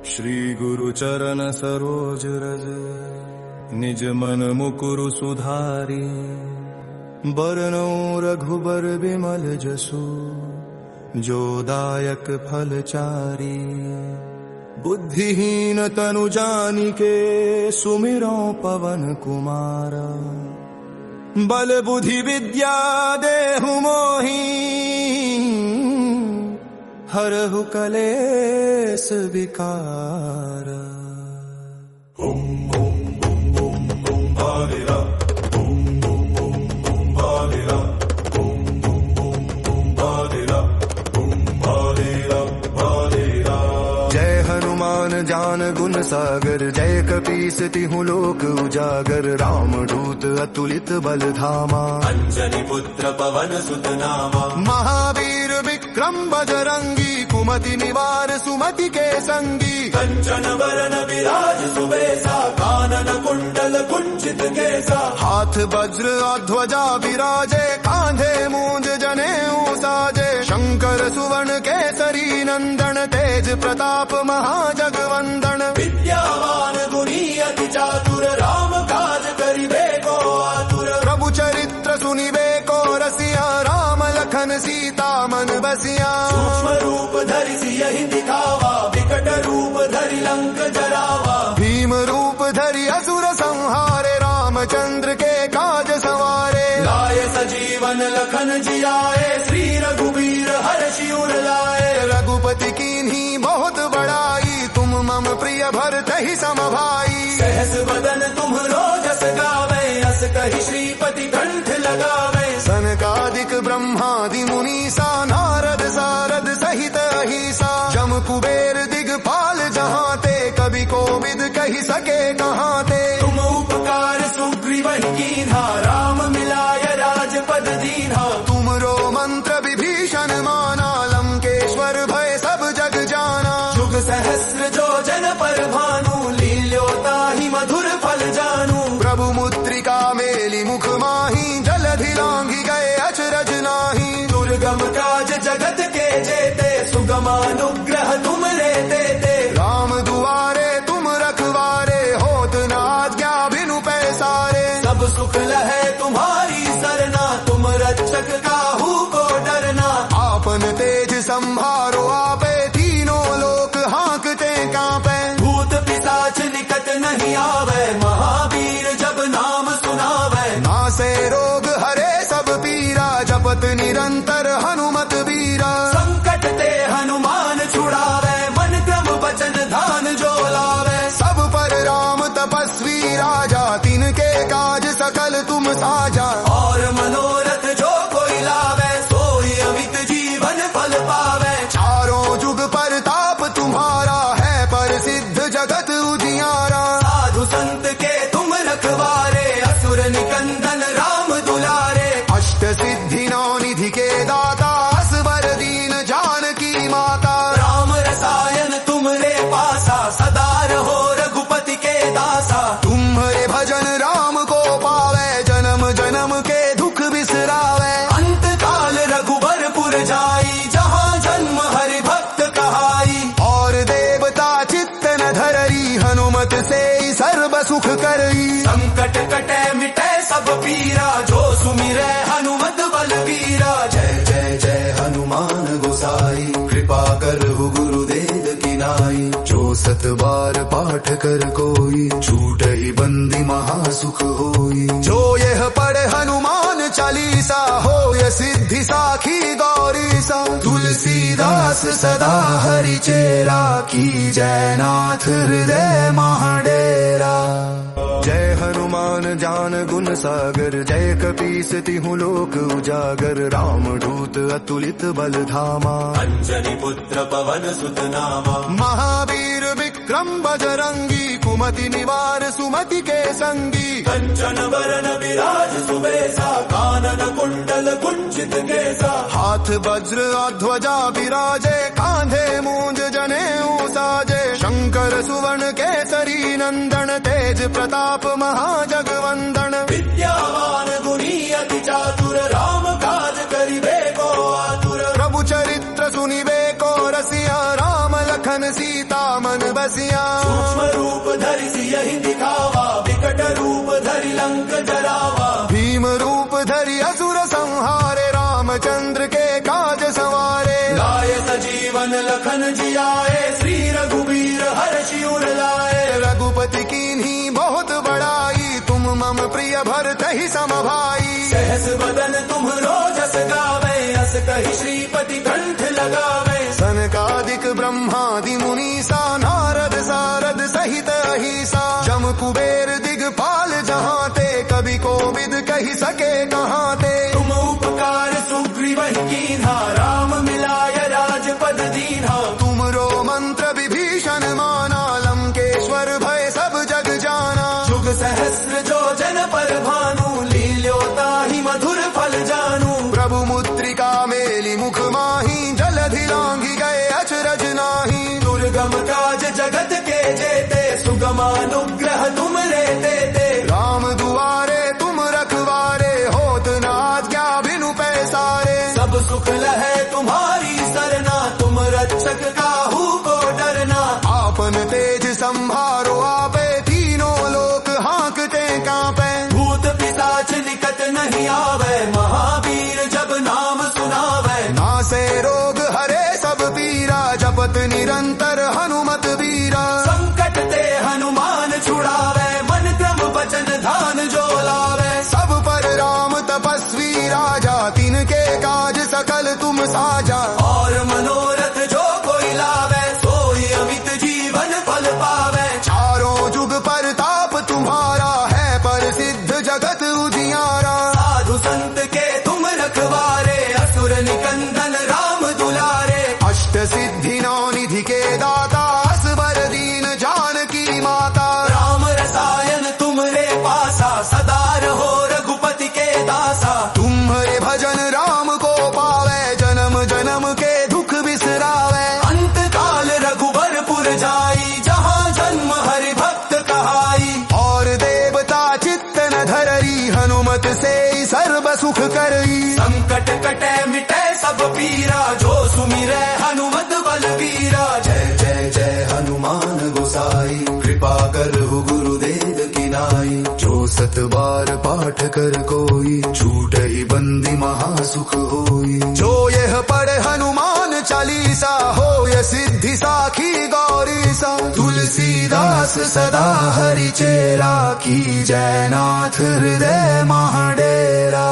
श्री गुरु चरण सरोज रज निज मन मुकुरु सुधारी। बरनौ रघुबर बिमल जसु जो दायक फल चारी। बुद्धिहीन तनु जानिके सुमिरौ पवन कुमार। बल बुद्धि विद्या देहु मोहि हरहु कलेस विकार। ओम ओम ओम ओम ओम भागीरा ओम ओम ओम ओम भागीरा ओम ओम ओम ओम भागीरा ओम भागीरा भागीरा। जय हनुमान ज्ञान गुण सागर जय कपीस तिहु लोक उजागर। राम दूत अतुलित बल धामा अंजनी पुत्र पवन सुत नामा। महावीर विक्रम बजरंगी कुमति निवार सुमति के संगी। कंचन वरन विराज सुबेसा कानन कुंडल कुंचित केसा। हाथ वज्र ध्वजा विराजे कांधे मूंज जनेऊ साजे। शंकर सुवर्ण केसरी नंदन तेज प्रताप महाजगवंदन। विद्यावान गुणी अति चातुर राम काज करिबे को आतुर। प्रभु चरित्र सुनिबे को रसिया राम लखन सीता मन बसिया। सूक्ष्म रूप धरि सियहि दिखावा विकट रूप धरि लंक जरावा। भीम रूप धरि असुर संहारे रामचंद्र के काज सवारे। लाए सजीवन लखन जियाए श्री रघुबीर हर्षि उर लाए। रघुपति कीन्ही बहुत बड़ाई तुम मम प्रिय भरतहि सम भाई। सहस बदन तुम्हरो जस गावे अस कहि श्रीपति कंठ लगावे। सनकादिक ब्रह्मादि मुनीसा नारद सारद सहित अहिसा। जम कुबेर दिगपाल जहाते कवि कोविद कहि सके कहाते। तुम उपकार सुग्रीवहि कीन्हा राम मिलाय राजपद दीन्हा। तुमरो मंत्र विभीषण माना लंकेश्वर भय सब जग जाना। जुग सहस्र जो जन पर भानु लील्योताहि मधुर फल जानू। प्रभु मुद्रिका मेली मुख माही जलधि लांघि गए अचरज नाही। दुर्गम काज जगत के जेते सुगमानुग्रह तुम रे देते। राम दुआरे तुम रखवारे होत न आज्ञा बिनु पैसारे। सब सुख लहे तुम्हारी सरना तुम रक्षक काहू को डरना। आपन तेज संभारो आपे तीनों लोक हाँकते कांपे। भूत पिशाच निकट नहीं आवे महावीर जब नाम सुनावे। नासे रोग हरे सब पीरा जपत निरंतर हनुमत वीरा। संकट ते हनुमान छुड़ावे मन क्रम वचन ध्यान जो लावे। सब पर राम तपस्वी राजा तिनके काज सकल तुम साजा। और मनोरथ जो कोई लावे सोई अमित जीवन फल पावे। चारों जुग परताप तुम्हारा है प्रसिद्ध जगत उजियारा। साधु संत के तुम रखवारे असुर निकंदन राम दुलारे। अष्ट सिद्धि नौ निधि के दाता असवर दीन जानकी माता। राम रसायन तुमरे पासा सदा रहो रघुपति के दासा। तुम्हारे भजन राम को पावे जन्म जन्म के दुख बिसरावे। अंत काल रघुबरपुर जाई जहाँ जन्म हरि भक्त कहाई। और देवता चित्त न धरई हनुमत से सर्व सुख करई। संकट कटे मिटे सब पीरा जो सुमिरै हनुमत बलबीरा। जय जय जय हनुमान गोसाई कृपा करहु गुरुदेव की नाई। जो सत बार पाठ कर कोई छूटहि बंदी महासुख होई। जो यह पढ़े हनुमान चालीसा होय सिद्धि साखी गौरीसा। तुलसीदास सदा हरि चेरा की जय नाथ हृदय महाडेरा। जय हनुमान ज्ञान गुण सागर जय कपीस तिहु लोक उजागर। राम दूत अतुलित बल धामा अंजनी पुत्र पवन सुत नामा। महावीर विक्रम बजरंगी कुमति निवार सुमति के संगी। कंचन वरन विराज सुबेसा कानन कुंडल कुंचित केसा। हाथ वज्र ध्वजा विराजे कांधे मूंज जनेऊ साजे। शंकर सुवर्ण केसरी नंदन तेज प्रताप महाजगवंदन। विद्यावान गुणी अति चातुर राम काज करिबे को आतुर। प्रभु चरित्र सुनिबे को रसिया राम लखन लखन सीता मन बसिया। सूक्ष्म रूप धरि सियहि दिखावा, विकट रूप धरि लंक जरावा। भीम रूप धरि असुर संहारे, रामचंद्र के काज संवारे। लाए सजीवन लखन जियाए, श्री रघुबीर हर्षि उर लाए। रघुपति कीन्ही बहुत बड़ाई, तुम मम प्रिय भरत ही सम भाई। सहस बदन तुम्हरो जस गावे, अस कहि श्रीपति कंठ लगावे। सनकादिक ब्रह्मादि मुनीसा, नारद सारद सहित अहिसा। जम कुबेर दिगपाल जहाँ ते, कवि कोविद कहि सके कहाँ ते। तुम उपकार सुग्रीवहि कीन्हा, राम मिलाय राजपद दीन्हा। तुमरो मंत्र विभीषण माना, लंकेश्वर भय सब जग जाना। जुग सहस्र जो जन पर भानु, लील्योताहि मधुर फल जानू। प्रभु मुद्रिका मेली मुख माही, जलधि लांघि गए अचरज नाही। दुर्गम काज जगत के जेते, सुगमानुग्रह तुम रे देते। राम दुआरे तुम रखवारे, होत न आज्ञा बिनु पैसारे। सब सुख लहै तुम्हारी सरना, तुम रक्षक काहू को डरना। आपन तेज संभारो आपे, तीनों लोक हाँकते कांपे। भूत पिशाच निकट नहीं आवे, महावीर जब नाम सुनावे। नासे रोग हरे सब पीरा, जपत निरंतर हनुमत वीरा। संकट ते हनुमान छुड़ावे, मन क्रम वचन ध्यान जो लावे। सब पर राम तपस्वी राजा, तिनके काज सकल तुम साजा। और मनोरथ जो कोई लावे, सोई अमित जीवन फल पावे। चारों जुग परताप तुम्हारा, है प्रसिद्ध जगत उजियारा। साधु संत के तुम रखवारे, असुर निकंदन राम दुलारे। अष्ट सिद्धि नौ निधि के दाता, असबर दीन जानकी माता। राम रसायन तुमरे पासा, सदा रहो रघुपति के दासा। तुम्हारे भजन राम को पावे, जन्म जन्म के दुख बिसरावे। अंत काल रघुबरपुर जाई, जहाँ जन्म हरि भक्त कहाई। और देवता चित्त न धरई, हनुमत से सर्व सुख करई। संकट कटे मिटे सब पीरा, जो सुमिरै हनुमत बलबीरा। जय जय जय हनुमान गोसाई, कृपा करहु गुरुदेव की नाई। जो सत बार पाठ कर कोई, छूटहि बंदी महासुख होई। जो यह पढ़े हनुमान चालीसा, होय सिद्धि साखी गौरीसा। तुलसीदास सदा हरि चेरा, की जय नाथ हृदय महाडेरा।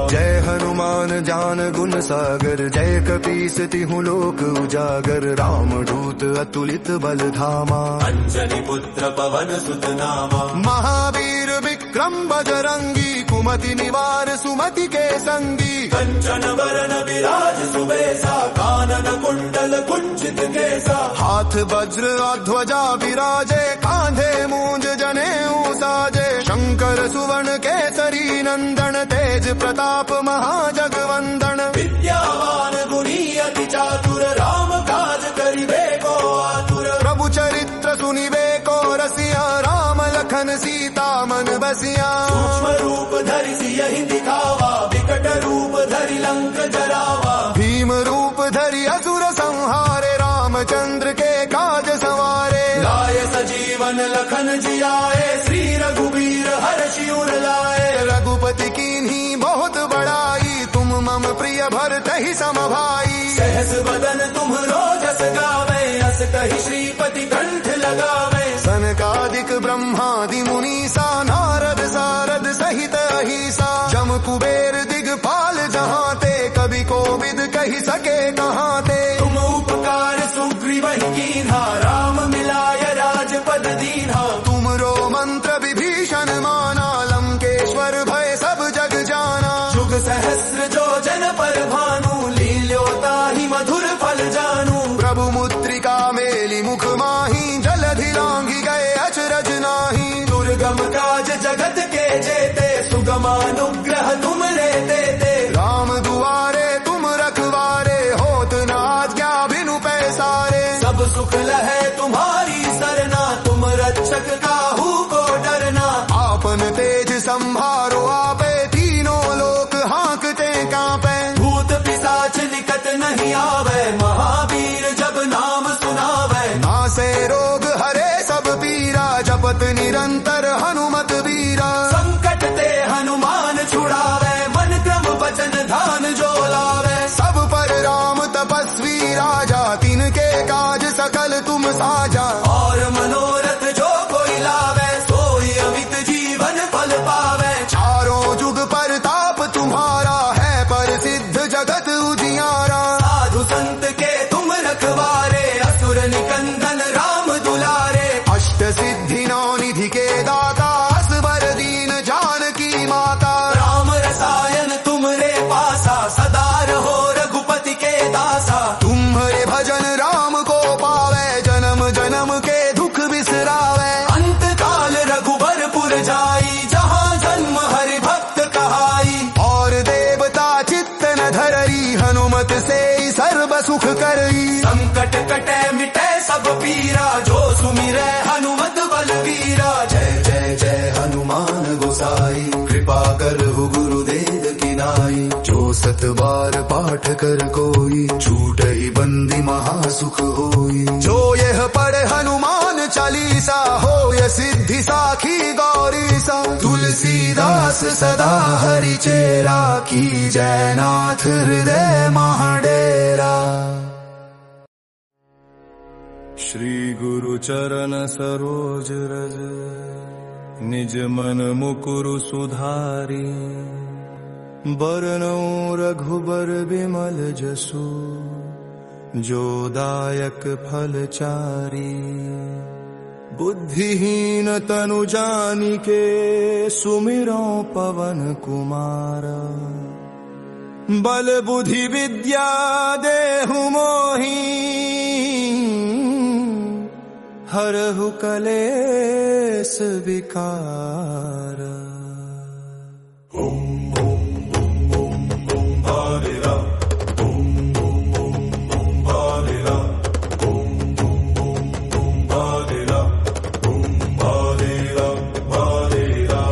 जय हनुमान ज्ञान गुण सागर, जय कपीस तिहु लोक उजागर। राम दूत अतुलित बल धामा, अंजनी पुत्र पवन सुत नामा। महावीर विक्रम बजरंगी, कुमति निवार सुमति के संगी। कंचन वरन विराज सुबेसा, कानन कुंडल कुंचित केसा। हाथ वज्र ध्वजा विराजे, कांधे मूंज जनेऊ साजे। शंकर सुवर्ण केसरी नंदन, तेज प्रताप महाजगवंदन। विद्यावान गुणी अति चातुर, राम काज करिबे को आतुर। प्रभु चरित्र सुनिबे को रसिया, राम लखन सीता मन बसिया। सूक्ष्म रूप धरि सियहि दिखावा, विकट रूप धरि लंक जरावा। भीम रूप धरि असुर संहारे, रामचंद्र के काज संवारे। लाए सजीवन लखन जियाए, श्री रघुबीर हर्षि उर लाए। रघुपति कीन्ही बहुत बड़ाई, तुम मम प्रिय भरत ही सम भाई। सहस बदन तुम्हरो जस गावे, अस कहि श्रीपति कंठ लगावे। सनकादिक ब्रह्मादि मुनीसा, नारद सारद सहित अहिसा। जम कुबेर दिगपाल जहाँ ते, कवि कोविद कहि सके कहाँ ते। तुम उपकार सुग्रीवहि कीन्हा, राम मिलाय राजपद दीन्हा। तुमरो मंत्र विभीषण माना, लंकेश्वर भय सब जग जाना। जुग सहस्र जो जन पर भानु, लील्योताहि मधुर फल जानू। प्रभु मुद्रिका मेली मुख माही, जलधि लांघि गए अचरज नाही। दुर्गम काज जगत के जेते, सुगमानुग्रह तुम रे देते। राम दुआरे तुम रखवारे, होत न आज्ञा बिनु पैसारे। सब सुख लहै तुम्हारी सरना, तुम रक्षक काहू को डरना। आपन तेज संभारो आपे, तीनों लोक हाँकते कांपे। भूत पिशाच निकट नहीं आवे, महावीर जब नाम सुना। तुम साजा। और मनोरथ जो कोई लावे सोई अमित जीवन फल पावे। चारों जुग परताप तुम्हारा है प्रसिद्ध जगत उजियारा। साधु संत के तुम रखवारे असुर निकंदन राम दुलारे। अष्ट सिद्धि नौ निधि के दाता असबर दीन जानकी माता। राम रसायन तुमरे पासा सदा रहो रघुपति के दासा। तुम्हारे भजन राम को पावे जन्म जन्म के दुख बिसरावे। अंत काल रघुबरपुर जाई जहाँ जन्म हरि भक्त कहाई। और देवता चित्त न धरई हनुमत से सर्व सुख करई। संकट कटे मिटे सब पीरा जो सुमिरे हनुमत बलवीरा। जय जय जय हनुमान गोसाई कृपा करहु गुरुदेव की नाई। जो सत बार पाठ कर कोई छूटहि बंदी महासुख होई। जो यह पढ़े हनुमान चालीसा होय सिद्धि साखी गौरी सा। तुलसीदास सदा हरि चेरा की जय नाथ हृदय महाडेरा। श्री गुरु चरण सरोज रज निज मन मुकुरु सुधारी। बरनौ रघुबर बिमल जसु जो दायक फल चारी। बुद्धिहीन तनु जानिके सुमिरौ पवन कुमार। बल बुद्धि विद्या देहु मोहि हरहु कलेस विकार। ओम ओम ओम ओम ओम बालेरा ओम ओम ओम ओम बालेरा ओम ओम ओम ओम बालेरा ओम बालेरा बालेरा।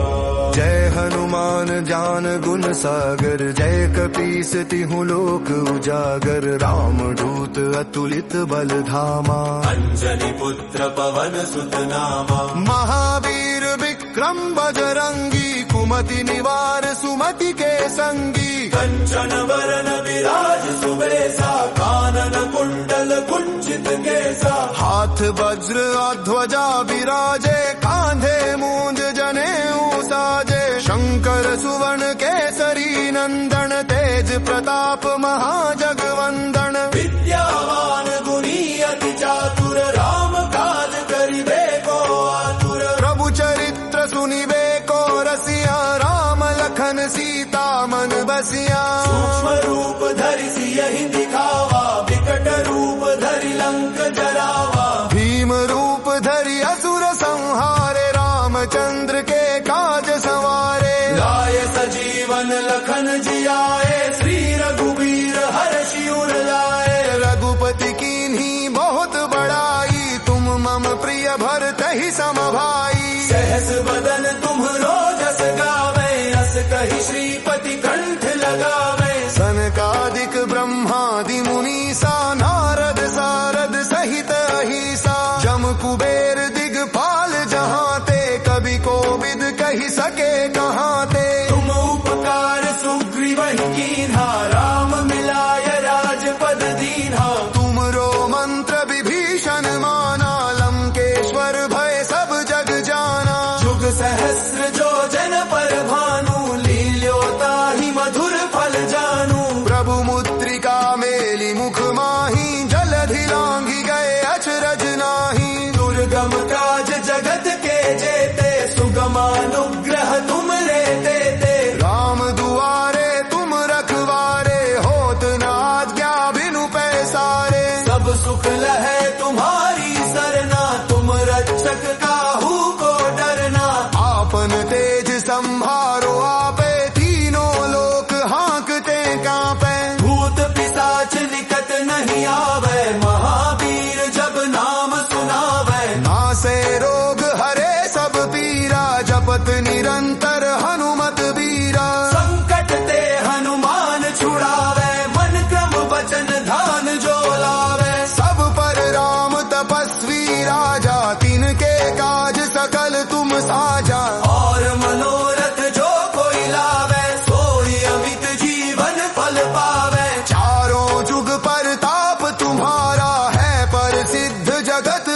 जय हनुमान ज्ञान गुण सागर जय कपीस तिहु लोक उजागर। राम दूत अतुलित बल धामा अंजनी पुत्र पवन सुत नामा। महावीर विक्रम बजरंगी कुमति निवार सुमति के संगी। कंचन वरन विराज सुबेसा कानन कुंडल कुंचित केसा। हाथ वज्र ध्वजा विराजे कांधे मूंज जनेऊ साजे। शंकर सुवर्ण केसरी नंदन तेज प्रताप महाजगवंदन। विद्यावान गुणी अति चातुर राम काज करिबे को आतुर। प्रभु चरित्र सुनिबे को रसिया राम लखन सीता मन बसिया। सूक्ष्म रूप धरि सियहि दिखावा विकट रूप धरि लंक जरावा। भीम रूप धरि असुर संहारे रामचंद्र के काज संवारे। लाए सजीवन लखन जियाए श्री रघुबीर हर्षि उर लाए। रघुपति कीन्ही बहुत बड़ाई तुम मम प्रिय भरतहि सम भाई। सहस बदन तुम्हरो जस गावे अस कहि श्रीपति कंठ लगावे। सनकादिक ब्रह्मादि मुनीसा नारद सारद सहित अहिसा। जम कुबेर दिगपाल जहाँ ते कवि कोविद कहि सके कहाँ ते। तुम उपकार सुग्रीवहि कीन्हा राम मिलाय राजपद दीन्हा। तुमरो मंत्र विभीषण माना लंकेश्वर भय सब जग जाना। जुग सहस्र जो जन पर भानु लील्यो ताहि मधुर फल जानू। प्रभु मुद्रिका मेली मुख माही जलधि लांघि गए अचरज नाही। दुर्गम काज जगत के जेते सुगमानुग्रह तुमरे देते। राम दुआरे तुम रखवारे होत न आज्ञा बिनु पैसारे। सब सुख लहै तुम्हारी सरना तुम रक्षक काहू को डरना। आपन तेज संभारो आपे तीनों लोक हाँकते कांपे। भूत पिशाच निकट नहीं आवे महावीर जब नाम सुनावे। नासे रोग हरे सब पीरा जपत निरंतर हनुमत बीरा। संकट ते हनुमान छुड़ावे मन क्रम वचन ध्यान जो लावे। सब पर राम तपस्वी राजा तिनके काज सकल तुम साजा। और मनोरथ जो कोई लावे सोई अमित जीवन फल पावे। चारों जुग परताप तुम्हारा है प्रसिद्ध जगत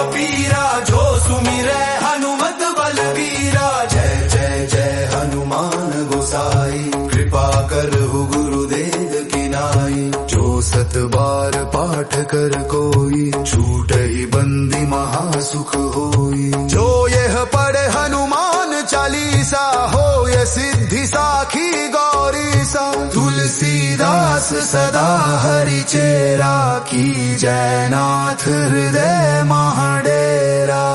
पीरा, जो सुमिरै हनुमत बलबीरा। जय जय जय हनुमान गोसाई, कृपा करहु गुरुदेव की नाई। जो 7 बार पाठ कर कोई, छूटहि बंदी महासुख होई। जो यह पढ़े हनुमान चालीसा, होय सिद्धि साखी गौरीसा। तुलसीदास सदा हरिचेरा, की जयनाथ हृदय महाडेरा।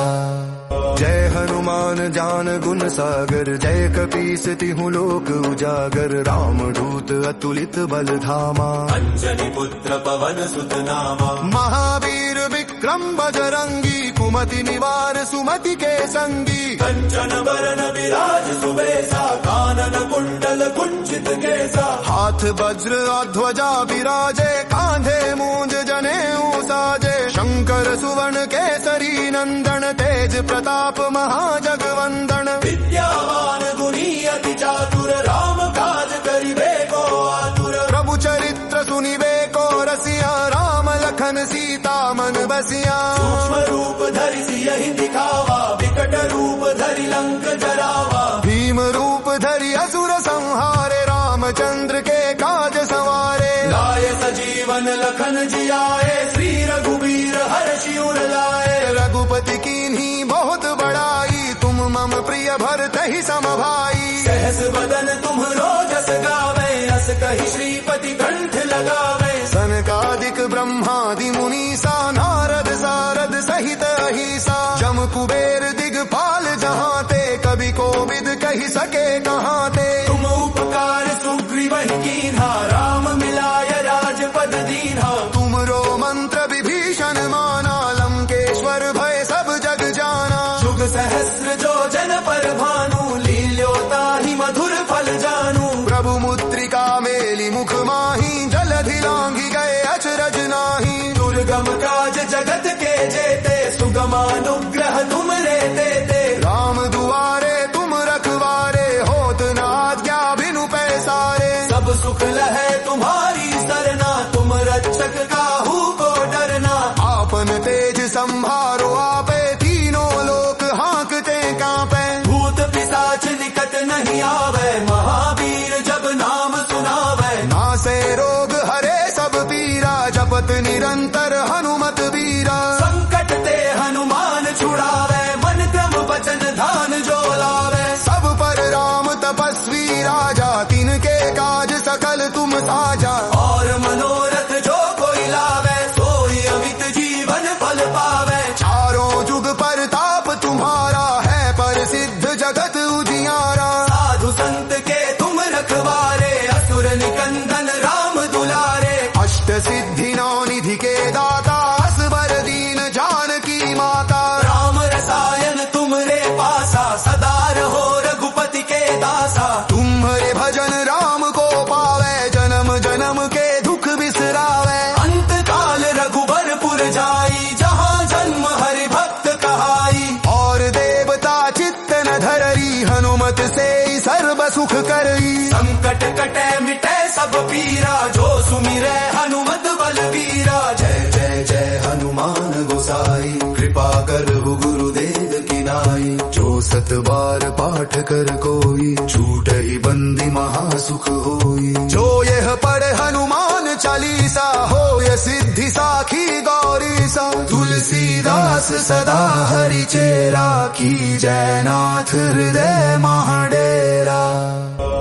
जय हनुमान ज्ञान गुण सागर, जय कपीस तिहु लोक उजागर। राम दूत अतुलित बल धामा, अंजनी पुत्र पवन सुत नामा। महावीर विक्रम बजरंगी, कुमति निवार सुमति के संगी। कंचन बरन विराज सुबेसा, कानन कुंडल कुंचित केसा। हाथ वज्र ध्वजा विराजे, कांधे मूंज जनेऊ साजे। शंकर सुवर्ण केसरी नंदन, तेज प्रताप महाजगवंदन। विद्यावान गुणी अति चातुर, राम काज करिबे को आतुर। प्रभु चरित्र सुनिबे को रसिया, राम लखन सीता मन बसिया। सूक्ष्म रूप धरि सियहि दिखावा, विकट रूप धरि लंक जरावा। भीम रूप धरि असुर संहारे, रामचंद्र के काज संवारे। लाए सजीवन लखन जियाए, श्री रघुबीर हर्षि उर लाए। रघुपति कीन्ही बहुत बड़ाई, तुम मम प्रिय भरतहि सम भाई। सहस बदन तुम्हरो जस गावे, अस कहि श्रीपति कंठ लगावे। सनकादिक ब्रह्मादि मुनीसा, नारद सारद सहित अहिसा। जम कुबेर दिगपाल जहाते, कवि कोविद कहि सके कहाते। तुम उपकार सुग्रीवहि कीन्हा, राम मिलाय राजपद दीन्हा। तुमरो मंत्र विभीषण माना, लंकेश्वर भय सब जग जाना। जुग सहस्र जो जन पर भानु, लील्योताहि मधुर फल जानू। प्रभु मुद्रिका मेली मुख माही, जलधि लांघि गए अचरज नाही। दुर्गम काज जगत के जेते, सुगमानुग्रह तुमरे देते। राम दुआरे तुम रखवारे, होत न आज्ञा बिनु पैसारे। सब सुख लहै तुम्हारी सरना, तुम रक्षक काहू को डरना। आपन तेज संभारो आपे, तीनों लोक हाँकते कांपे। भूत पिशाच निकट नहीं आवे, महावीर जब नाम सुनावे। नासे रोग हरे सब पीरा, जपत निरंतर हनुमत वीरा। संकट ते हनुमान छुड़ावे, मन क्रम वचन ध्यान जो लावे। सब पर राम तपस्वी राजा, तिनके काज सकल तुम साजा। और मनोरथ जो कोई लावे, सोई अमित जीवन फल पावे। चारों जुग परताप तुम्हारा, है प्रसिद्ध जगत उजियारा। साधु संत के तुम रखवारे, असुर निकंदन राम दुलारे। अष्ट सिद्धि नौ निधि के दाता, असवर दीन जानकी माता। राम रसायन तुमरे पासा, सदा रहो रघुपति के दासा। तुम्हारे भजन राम को पावे, जन्म जन्म के दुख बिसरावे। अंत काल रघुबरपुर जाई, जहाँ जन्म हरि भक्त कहाई। और देवता चित्त न धरई, हनुमत से सर्व सुख करई। संकट कटे मिटे सब पीरा, जो सुमिरै हनुमत बलबीरा। जय जय जय हनुमान गोसाई, कृपा करहु गुरुदेव की नाई। जो 7 बार पाठ कर कोई, छूटहि बंदी महासुख होई। जो यह पढ़े हनुमान चालीसा, होय सिद्धि साखी गौरीसा। तुलसीदास सदा हरिचेरा, की जयनाथ हृदय महाडेरा।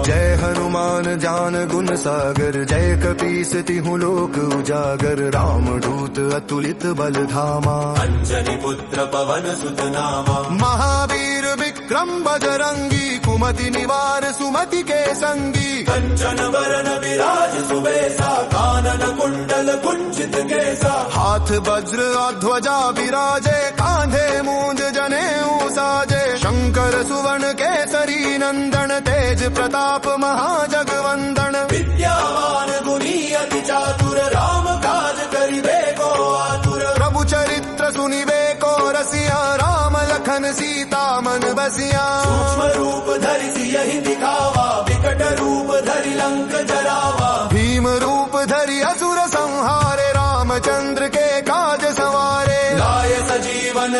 जय हनुमान ज्ञान गुण सागर, जय कपीस तिहु लोक उजागर। राम दूत अतुलित बल धामा, अंजनी पुत्र पवन सुत नामा। महावीर विक्रम बजरंगी, कुमति निवार सुमति के संगी। कंचन बरन विराज सुबेसा, कानन कुंडल कुंचित केसा। हाथ वज्र ध्वजा विराजे, कांधे मूंज जनेऊ साजे। शंकर सुवर्ण केसरी नंदन, तेज प्रताप महाजगवंदन। विद्यावान गुणी अति चातुर, राम काज करिबे को आतुर। प्रभु चरित्र सुनिबे को रसिया, राम लखन सीता मन बसिया। सूक्ष्म रूप धरि सियहि दिखावा, विकट रूप धरि लंक जरावा। भीम रूप धरि असुर संहारे, रामचंद्र के काज संवारे। लाए सजीवन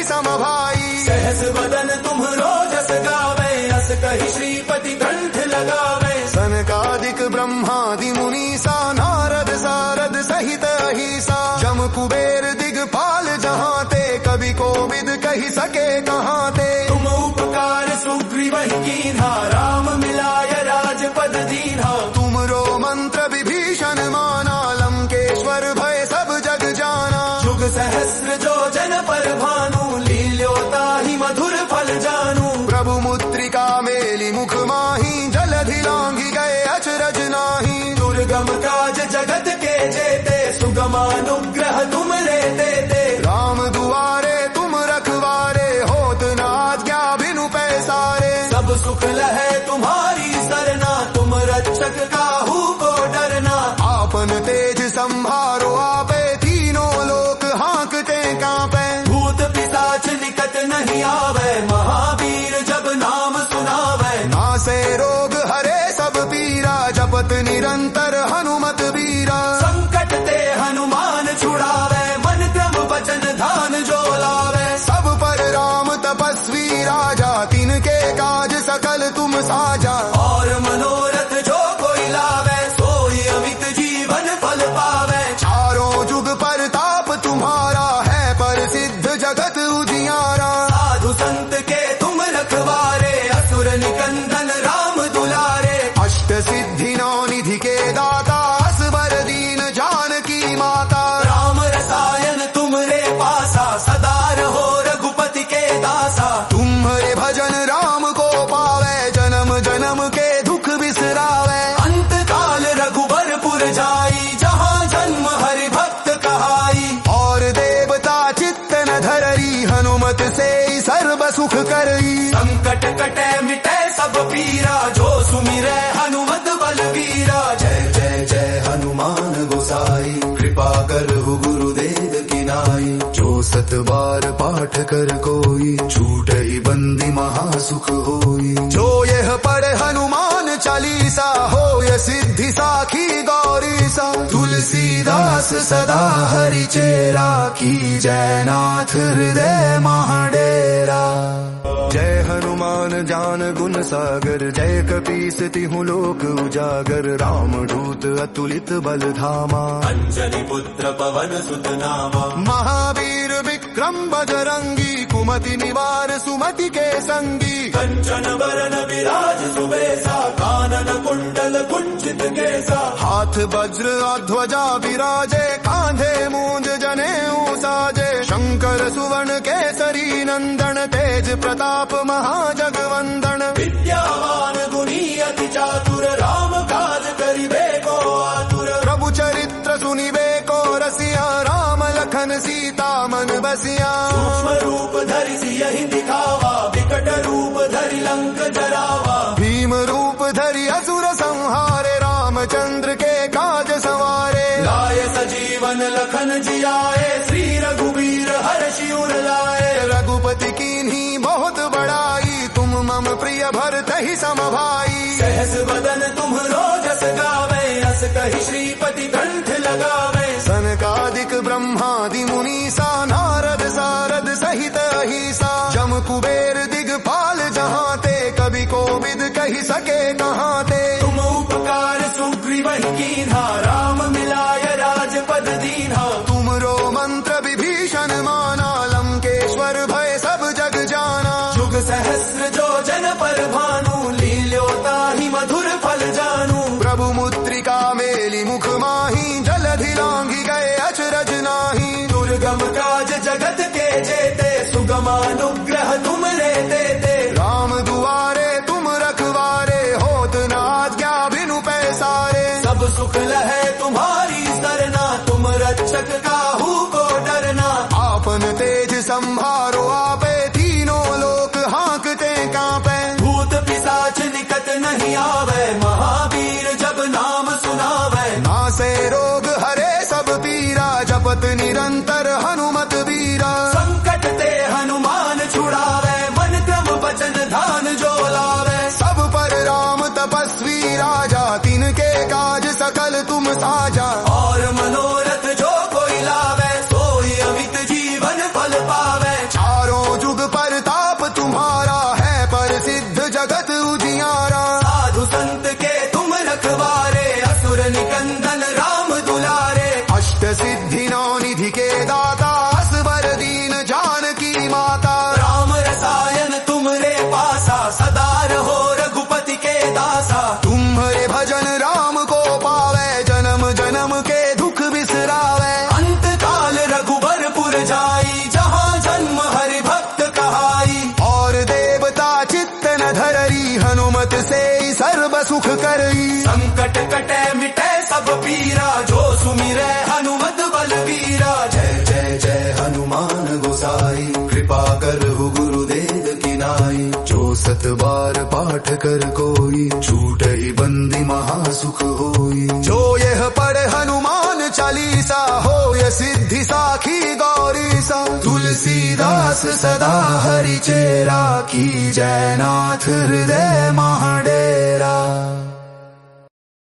सम भाई। सहस बदन तुम्हरो जस गावे, अस कहि श्रीपति कंठ लगावे। सनकादिक ब्रह्मादि मुनीसा, नारद सारद सहित अहिसा। जम कुबेर दिगपाल जहाँ ते, कवि कोविद कहि सके कहाँ ते। तुम उपकार सुग्रीव कीन्हा, राम मिलाय राजपद दीन्हा। तुमरो मंत्र विभीषण माना, लंकेश्वर भय सब जग जाना। जुग सहस्र जो जन पर भानु, लील्योता ही मधुर फल जानू। प्रभु मुद्रिका मेली मुख माही, जलधि लांघि गए अचरज नाही। दुर्गम काज जगत के जेते, सुगमानुग्रह तुम रे देते। राम दुआरे तुम रखवारे, होत न आज्ञा बिनु पैसारे। सब सुख लहे तुम्हारी सरना, तुम रक्षक काहू को डरना। आपन तेज संभारो आपे, तीनों लोक हाँकते कांपे। भूत पिशाच निकट नहीं आवे, महावीर जब नाम सुनावे। नासे रोग हरे सब पीरा, जपत निरंतर हनुमत वीरा। संकट ते हनुमान छुड़ावे, मन क्रम वचन ध्यान जो लावे। सब पर राम तपस्वी राजा, तिनके काज सकल तुम साजा। और मनोरथ जो कोई लावे, सोई अमित जीवन फल पावे। चारों जुग परताप तुम्हारा है, प्रसिद्ध जगत उजियारा। साधु संत के तुम रखवारे, असुर निकंदन राम दुलारे। अष्ट सिद्धि नौ निधि के दाता, असवर दीन जानकी माता। राम रसायन तुमरे पासा, सदा रहो रघुपति के दासा। तुम्हारे भजन राम को पावे, जन्म जन्म के दुख बिसरावे। अंत काल रघुबरपुर जाई, जहाँ जन्म हरि भक्त कहाई। और देवता चित्त न धरई, हनुमत से सर्व सुख करई। संकट कटे मिटे सब पीरा, जो सुमिरै हनुमत बलवीरा। जय जय जय हनुमान गोसाई, कृपा करहु गुरुदेव की नाई। जो सत बार पाठ कर कोई, छूटहि बंदी महासुख होई। जो यह पढ़े हनुमान चालीसा, होय सिद्धि साखी गौरीसा। तुलसीदास सदा हरि चेरा, की जय नाथ हृदय महाडेरा। जय हनुमान ज्ञान गुण सागर, जय कपीस तिहु लोक उजागर। राम दूत अतुलित बल धामा, अंजनी पुत्र पवन सुत नामा। महावीर विक्रम बजरंगी, कुमति निवार सुमति के संगी। कंचन बरन विराज सुबेसा, कानन कुंडल कुंचित केसा। हाथ वज्र ध्वजा विराजे, कांधे मूंज जनेऊ साजे। शंकर सुवर्ण केसरी नंदन, तेज प्रताप महाजगवंदन। विद्यावान गुणी अति चातुर, राम काज करिबे को आतुर। प्रभु चरित्र सुनिबे को रसिया, राम लखन सीता मन बसिया। सूक्ष्म रूप धरि सियहि दिखावा, विकट रूप धरि लंक जरावा। भीम रूप धरि असुर संहारे, रामचंद्र के काज संवारे। लाए सजीवन लखन जियाए, श्री रघुबीर हर्षि उर लाए। रघुपति कीन्ही बहुत बड़ाई, तुम मम प्रिय भरतहि सम भाई। सहस बदन तुम्हरो जस गावे, अस कहि श्रीपति कंठ लगावे। सनकादिक ब्रह्मादि मुनीसा, नारद सारद सहित अहिसा। जम कुबेर दिगपाल जहाँ ते, कवि कोविद कहि सके कहाँ ते। तुम उपकार सुग्रीव कीन्हा, राम मिलाय राजपद दीन्हा। तुमरो मंत्र विभीषण माना, लंकेश्वर भय सब जग जाना। जुग सहस्र जो जन पर भानु, लील्योता ही मधुर फल जानू। प्रभु मुद्रिका मेली मुख माही, जलधि लांघि गए अचरज नाही। दुर्गम काज जगत के जेते, सुगमानुग्रह तुम रे देते। राम दुआरे तुम रखवारे, होत न आज्ञा बिनु पैसारे। सब सुख लहे तुम्हारी सरना, तुम रक्षक काहू को डरना। आपन तेज संभारो आपे, तीनों लोक हाँकते कांपे। भूत पिशाच निकट नहीं आवे, महावीर जब नाम सुनावे। नासे रोग हरे सब पीरा, जपत निरंतर हनुमत वीरा। संकट ते हनुमान छुड़ावे, मन क्रम वचन ध्यान जो लावे। सब पर राम तपस्वी राजा, तिनके काज सकल तुम साजा। और मनोरथ जो कोई लावे, सोई अमित जीवन फल पावे। चारों सिद्धि नौ निधि के दाता, असबर दीन जानकी माता। राम रसायन तुमरे पासा, सदा रहो रघुपति के दासा। तुम्हारे भजन राम को पावे, जन्म जन्म के दुख बिसरावे। अंत काल रघुबरपुर जाई, जहाँ जन्म हरि भक्त कहाई। और देवता चित्त न धरई, हनुमत से सर्व सुख करई। संकट कटे मिटे सब पीरा, जो सुमिरै हनुमत बलवीरा। जय जय जय हनुमान गोसाई, कृपा करहु गुरुदेव की नाई। जो सत बार पाठ कर कोई, छूटहि बंदी महासुख होई। जो यह पढ़े हनुमान चालीसा, होय सिद्धि साखी गौरीसा। तुलसीदास सदा हरि चेरा, की जय नाथ हृदय मा।